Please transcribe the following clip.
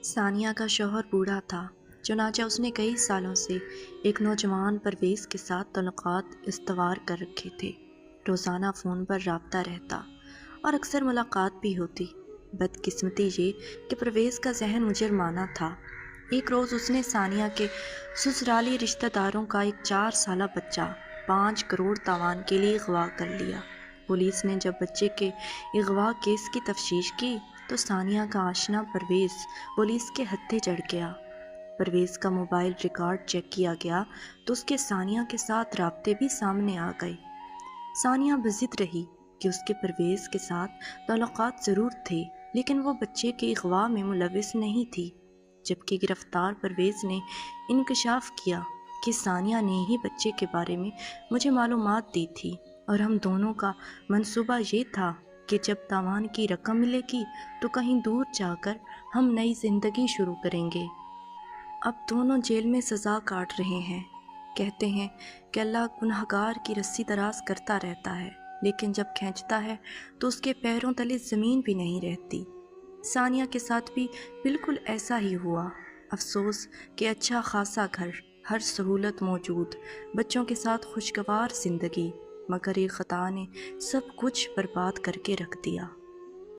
ثانیہ کا شوہر بوڑھا تھا، چنانچہ اس نے کئی سالوں سے ایک نوجوان پرویز کے ساتھ تعلقات استوار کر رکھے تھے۔ روزانہ فون پر رابطہ رہتا اور اکثر ملاقات بھی ہوتی۔ بدقسمتی یہ کہ پرویز کا ذہن مجرمانہ تھا۔ ایک روز اس نے ثانیہ کے سسرالی رشتہ داروں کا ایک 4 سالہ بچہ 5 کروڑ تاوان کے لیے اغوا کر لیا۔ پولیس نے جب بچے کے اغوا کیس کی تفتیش کی تو ثانیہ کا آشنا پرویز پولیس کے ہتھے چڑھ گیا۔ پرویز کا موبائل ریکارڈ چیک کیا گیا تو اس کے ثانیہ کے ساتھ رابطے بھی سامنے آ گئے۔ ثانیہ بضد رہی کہ اس کے پرویز کے ساتھ تعلقات ضرور تھے، لیکن وہ بچے کے اغوا میں ملوث نہیں تھی، جبکہ گرفتار پرویز نے انکشاف کیا کہ ثانیہ نے ہی بچے کے بارے میں مجھے معلومات دی تھی اور ہم دونوں کا منصوبہ یہ تھا کہ جب تاوان کی رقم ملے گی تو کہیں دور جا کر ہم نئی زندگی شروع کریں گے۔ اب دونوں جیل میں سزا کاٹ رہے ہیں۔ کہتے ہیں کہ اللہ گنہگار کی رسی دراز کرتا رہتا ہے، لیکن جب کھینچتا ہے تو اس کے پیروں تلے زمین بھی نہیں رہتی۔ ثانیہ کے ساتھ بھی بالکل ایسا ہی ہوا۔ افسوس کہ اچھا خاصا گھر، ہر سہولت موجود، بچوں کے ساتھ خوشگوار زندگی، مگر ایک خطا نے سب کچھ برباد کر کے رکھ دیا۔